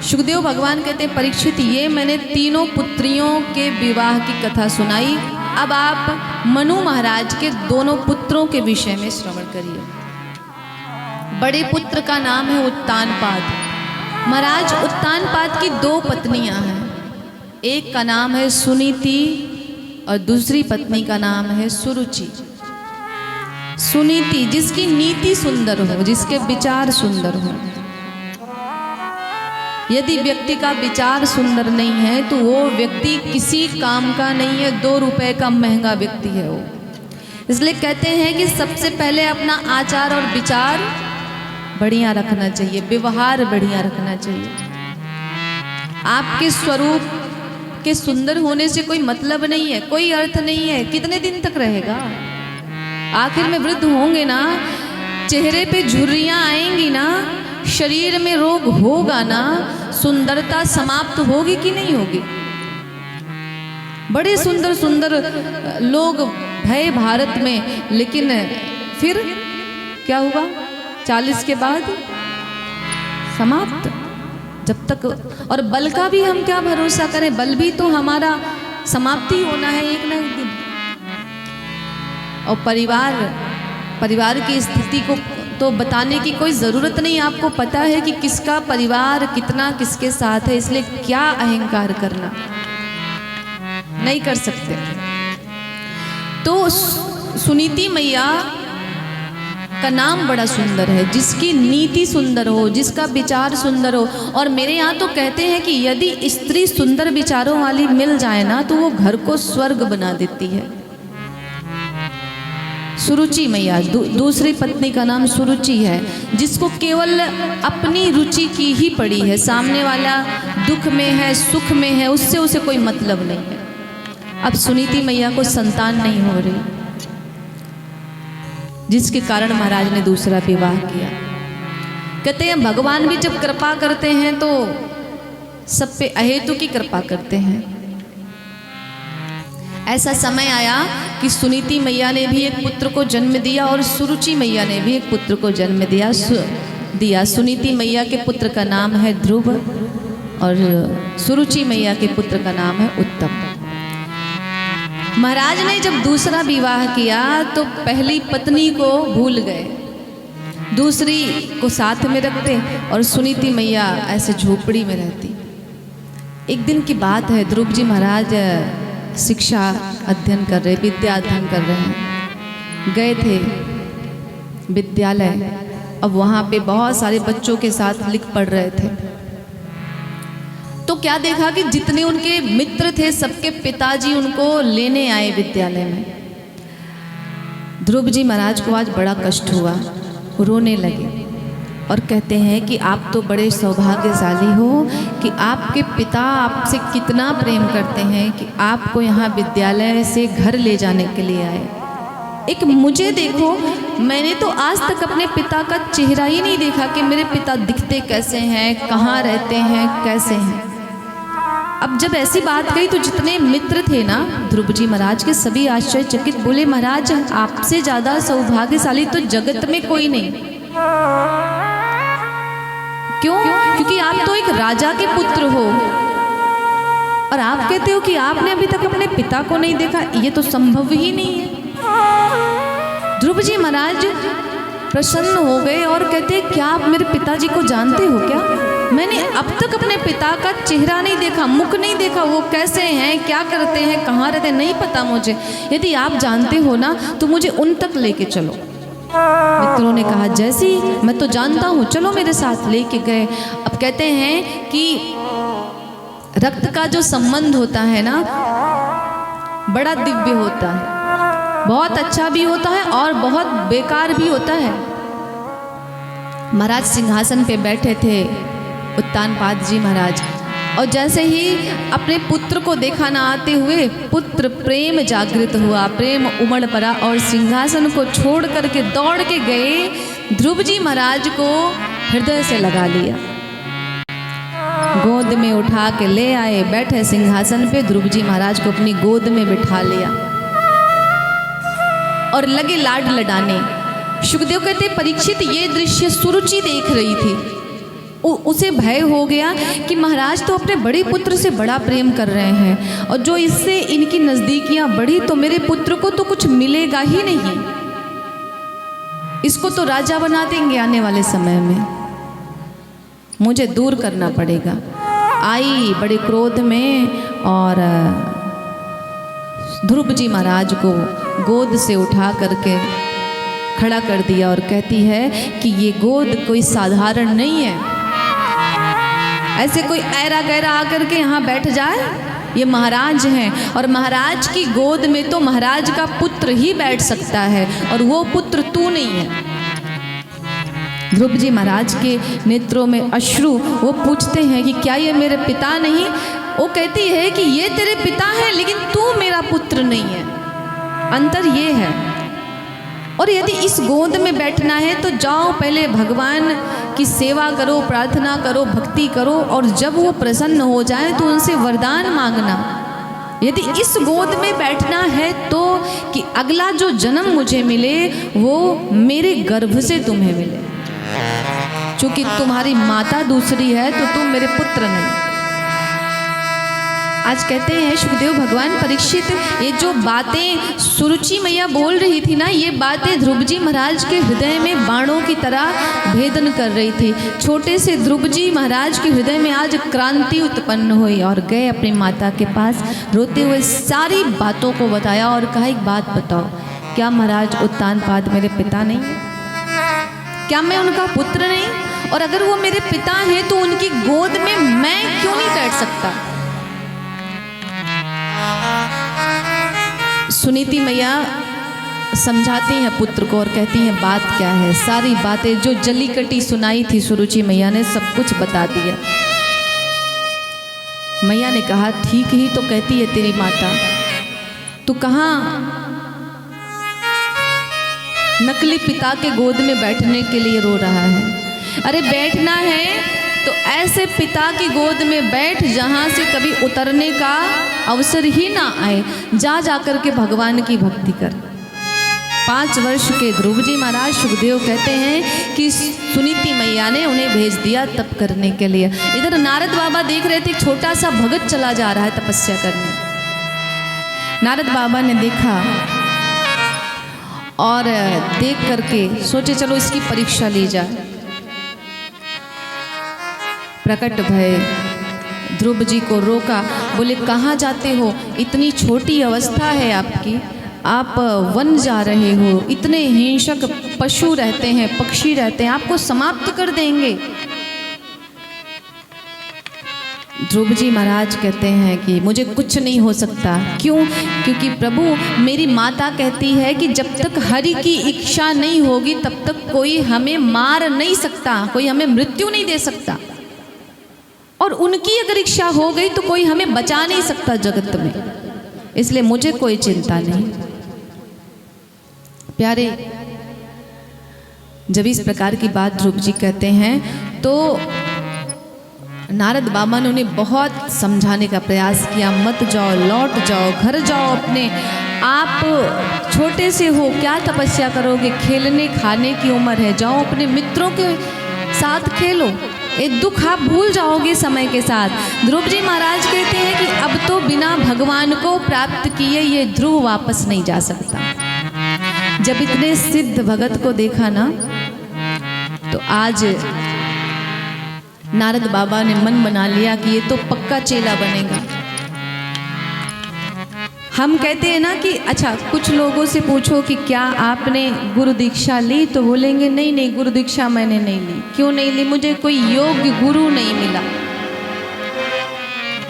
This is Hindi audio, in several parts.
सुखदेव भगवान कहते हैं परीक्षित, ये मैंने तीनों पुत्रियों के विवाह की कथा सुनाई, अब आप मनु महाराज के दोनों पुत्रों के विषय में श्रवण करिए। बड़े पुत्र का नाम है उत्तानपाद। महाराज उत्तानपाद की दो पत्नियां हैं, एक का नाम है सुनीति और दूसरी पत्नी का नाम है सुरुचि। सुनीति जिसकी नीति सुंदर हो, जिसके विचार सुंदर हो। यदि व्यक्ति का विचार सुंदर नहीं है तो वो व्यक्ति किसी काम का नहीं है, 2 रुपए का महंगा व्यक्ति है वो। इसलिए कहते हैं कि सबसे पहले अपना आचार और विचार बढ़िया रखना चाहिए, व्यवहार बढ़िया रखना चाहिए। आपके स्वरूप के सुंदर होने से कोई मतलब नहीं है, कोई अर्थ नहीं है। कितने दिन तक रहेगा? आखिर में वृद्ध होंगे ना, चेहरे पे झुर्रियां आएंगी ना, शरीर में रोग होगा ना, सुंदरता समाप्त होगी कि नहीं होगी? बड़े सुंदर सुंदर लोग भय भारत में, लेकिन फिर क्या हुआ? 40 के बाद समाप्त। जब तक, और बल का भी हम क्या भरोसा करें, बल भी तो हमारा समाप्ति होना है एक ना एक दिन। और परिवार की स्थिति को तो बताने की कोई ज़रूरत नहीं, आपको पता है कि किसका परिवार कितना किसके साथ है, इसलिए क्या अहंकार करना, नहीं कर सकते। तो सुनीति मैया का नाम बड़ा सुंदर है, जिसकी नीति सुंदर हो, जिसका विचार सुंदर हो। और मेरे यहाँ तो कहते हैं कि यदि स्त्री सुंदर विचारों वाली मिल जाए ना तो वो घर को स्वर्ग बना देती है। सुरुचि मैया दूसरी पत्नी का नाम सुरुचि है, जिसको केवल अपनी रुचि की ही पड़ी है, सामने वाला दुख में है सुख में है उससे उसे कोई मतलब नहीं है। अब सुनीति मैया को संतान नहीं हो रही, जिसके कारण महाराज ने दूसरा विवाह किया। कहते हैं भगवान भी जब कृपा करते हैं तो सब पे अहेतु की कृपा करते हैं। ऐसा समय आया कि सुनीति मैया ने भी एक पुत्र को जन्म दिया और सुरुचि मैया ने भी एक पुत्र को जन्म दिया। सुनीति मैया के पुत्र का नाम है ध्रुव और सुरुचि मैया के पुत्र का नाम है उत्तम। महाराज ने जब दूसरा विवाह किया तो पहली पत्नी को भूल गए, दूसरी को साथ में रखते और सुनीति मैया ऐसे झोपड़ी में रहती। एक दिन की बात है, ध्रुव जी महाराज शिक्षा अध्ययन कर रहे, विद्या अध्ययन कर रहे हैं, गए थे विद्यालय। अब वहाँ पे बहुत सारे बच्चों के साथ लिख पढ़ रहे थे, तो क्या देखा कि जितने उनके मित्र थे सबके पिताजी उनको लेने आए विद्यालय में। ध्रुव जी महाराज को आज बड़ा कष्ट हुआ, रोने लगे और कहते हैं कि आप तो बड़े सौभाग्यशाली हो कि आपके पिता आपसे कितना प्रेम करते हैं कि आपको यहाँ विद्यालय से घर ले जाने के लिए आए। एक मुझे देखो, मैंने तो आज तक अपने पिता का चेहरा ही नहीं देखा कि मेरे पिता दिखते कैसे हैं, कहाँ रहते हैं, कैसे हैं। अब जब ऐसी बात कही तो जितने मित्र थे ना ध्रुव जी महाराज के, सभी आश्चर्यचकित, बोले महाराज आपसे ज़्यादा सौभाग्यशाली तो जगत में कोई नहीं। क्यों? क्योंकि आप तो एक राजा के पुत्र हो और आप कहते हो कि आपने अभी तक अपने पिता को नहीं देखा, ये तो संभव ही नहीं है। ध्रुव जी महाराज प्रसन्न हो गए और कहते, क्या आप मेरे पिताजी को जानते हो क्या? मैंने अब तक अपने पिता का चेहरा नहीं देखा, मुख नहीं देखा, वो कैसे हैं, क्या करते हैं, कहाँ रहते हैं, नहीं पता मुझे। यदि आप जानते हो ना तो मुझे उन तक लेके चलो। मित्रों ने कहा जैसी, मैं तो जानता हूँ, चलो मेरे साथ। लेके गए। अब कहते हैं कि रक्त का जो संबंध होता है ना बड़ा दिव्य होता है, बहुत अच्छा भी होता है और बहुत बेकार भी होता है। महाराज सिंहासन पे बैठे थे उत्तानपाद जी महाराज, और जैसे ही अपने पुत्र को देखा ना आते हुए, पुत्र प्रेम जागृत हुआ, प्रेम उमड़ पड़ा और सिंहासन को छोड़ करके दौड़ के गए, ध्रुव जी महाराज को हृदय से लगा लिया, गोद में उठा के ले आए, बैठे सिंहासन पे, ध्रुव जी महाराज को अपनी गोद में बिठा लिया और लगे लाड लडाने। सुखदेव कहते परीक्षित ये दृश्य सुरुचि देख रही थी। उसे भय हो गया कि महाराज तो अपने बड़े पुत्र से बड़ा प्रेम कर रहे हैं और जो इससे इनकी नज़दीकियां बढ़ी तो मेरे पुत्र को तो कुछ मिलेगा ही नहीं, इसको तो राजा बना देंगे आने वाले समय में, मुझे दूर करना पड़ेगा। आई बड़े क्रोध में और ध्रुव जी महाराज को गोद से उठा करके खड़ा कर दिया और कहती है कि ये गोद कोई साधारण नहीं है, ऐसे कोई ऐरा गैरा आकर के यहाँ बैठ जाए, ये महाराज हैं और महाराज की गोद में तो महाराज का पुत्र ही बैठ सकता है और वो पुत्र तू नहीं है। ध्रुव जी महाराज के नेत्रों में अश्रु, वो पूछते हैं कि क्या ये मेरे पिता नहीं? वो कहती है कि ये तेरे पिता हैं लेकिन तू मेरा पुत्र नहीं है, अंतर ये है। और यदि इस गोद में बैठना है तो जाओ पहले भगवान की सेवा करो, प्रार्थना करो, भक्ति करो और जब वो प्रसन्न हो जाए तो उनसे वरदान मांगना। यदि इस गोद में बैठना है तो कि अगला जो जन्म मुझे मिले वो मेरे गर्भ से तुम्हें मिले, क्योंकि तुम्हारी माता दूसरी है तो तुम मेरे पुत्र नहीं। आज कहते हैं सुखदेव भगवान परीक्षित, ये जो बातें सुरुचि मैया बोल रही थी ना, ये बातें ध्रुव जी महाराज के हृदय में बाणों की तरह भेदन कर रही थी। छोटे से ध्रुव जी महाराज के हृदय में आज क्रांति उत्पन्न हुई और गए अपनी माता के पास, रोते हुए सारी बातों को बताया और कहा एक बात बताओ, क्या महाराज उत्तानपाद मेरे पिता नहीं है? क्या मैं उनका पुत्र नहीं? और अगर वो मेरे पिता हैं तो उनकी गोद में मैं क्यों नहीं बैठ सकता? सुनीति मैया समझाती हैं पुत्र को और कहती हैं बात क्या है। सारी बातें जो जली कटी सुनाई थी सुरुचि मैया ने सब कुछ बता दिया। मैया ने कहा ठीक ही तो कहती है तेरी माता, तू कहाँ नकली पिता के गोद में बैठने के लिए रो रहा है? अरे बैठना है तो ऐसे पिता की गोद में बैठ जहाँ से कभी उतरने का अवसर ही ना आए। जा जाकर के भगवान की भक्ति कर। 5 वर्ष के ध्रुव जी महाराज सुखदेव कहते हैं कि सुनीति मैया ने उन्हें भेज दिया तप करने के लिए। इधर नारद बाबा देख रहे थे छोटा सा भगत चला जा रहा है तपस्या करने। नारद बाबा ने देखा और देख करके सोचे चलो इसकी परीक्षा ली जाए। प्रकट भय, ध्रुव जी को रोका, बोले कहाँ जाते हो? इतनी छोटी अवस्था है आपकी, आप वन जा रहे हो, इतने हिंसक पशु रहते हैं, पक्षी रहते हैं, आपको समाप्त कर देंगे। ध्रुव जी महाराज कहते हैं कि मुझे कुछ नहीं हो सकता। क्यों? क्योंकि प्रभु मेरी माता कहती है कि जब तक हरि की इच्छा नहीं होगी तब तक कोई हमें मार नहीं सकता, कोई हमें मृत्यु नहीं दे सकता, और उनकी अगर इच्छा हो गई तो कोई हमें बचा नहीं सकता जगत में, इसलिए मुझे कोई चिंता नहीं। प्यारे, जब इस प्रकार की बात ध्रुव जी कहते हैं तो नारद बाबा ने उन्हें बहुत समझाने का प्रयास किया, मत जाओ, लौट जाओ, घर जाओ अपने। आप छोटे से हो, क्या तपस्या करोगे? खेलने खाने की उम्र है, जाओ अपने मित्रों के साथ खेलो, एक दुख आप भूल जाओगे समय के साथ। ध्रुव जी महाराज कहते हैं कि अब तो बिना भगवान को प्राप्त किए ये ध्रुव वापस नहीं जा सकता। जब इतने सिद्ध भगत को देखा ना तो आज नारद बाबा ने मन बना लिया कि ये तो पक्का चेला बनेगा। हम कहते हैं ना कि अच्छा कुछ लोगों से पूछो कि क्या आपने गुरु दीक्षा ली, तो बोलेंगे नहीं नहीं गुरु दीक्षा मैंने नहीं ली। क्यों नहीं ली? मुझे कोई योग्य गुरु नहीं मिला।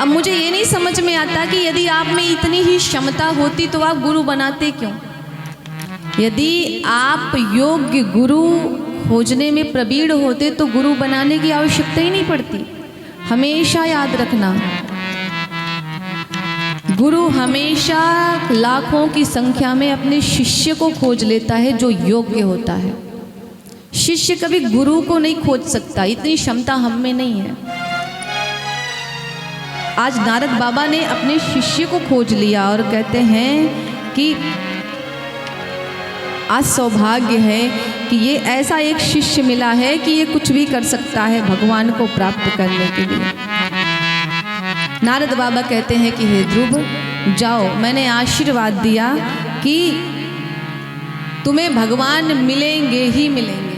अब मुझे ये नहीं समझ में आता कि यदि आप में इतनी ही क्षमता होती तो आप गुरु बनाते क्यों? यदि आप योग्य गुरु खोजने में प्रवीण होते तो गुरु बनाने की आवश्यकता ही नहीं पड़ती। हमेशा याद रखना, गुरु हमेशा लाखों की संख्या में अपने शिष्य को खोज लेता है जो योग्य होता है। शिष्य कभी गुरु को नहीं खोज सकता, इतनी क्षमता हम में नहीं है। आज नारद बाबा ने अपने शिष्य को खोज लिया और कहते हैं कि आज सौभाग्य है कि ये ऐसा एक शिष्य मिला है कि ये कुछ भी कर सकता है भगवान को प्राप्त करने के लिए। नारद बाबा कहते हैं कि हे ध्रुव, जाओ, मैंने आशीर्वाद दिया कि तुम्हें भगवान मिलेंगे ही मिलेंगे।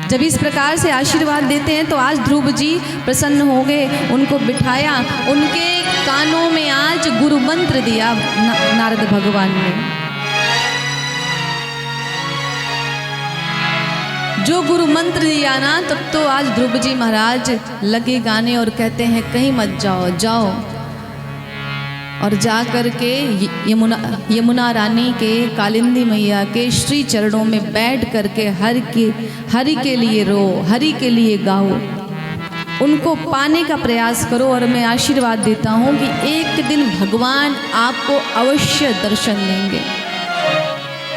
जब इस प्रकार से आशीर्वाद देते हैं तो आज ध्रुव जी प्रसन्न हो गए, उनको बिठाया, उनके कानों में आज गुरु मंत्र दिया नारद भगवान ने। जो गुरु मंत्र दिया ना, तब तो आज ध्रुव जी महाराज लगे गाने और कहते हैं कहीं मत जाओ, जाओ और जा कर के यमुना रानी के, कालिंदी मैया के श्री चरणों में बैठ करके हरि के लिए रो, हरि के लिए गाओ, उनको पाने का प्रयास करो। और मैं आशीर्वाद देता हूँ कि एक दिन भगवान आपको अवश्य दर्शन देंगे।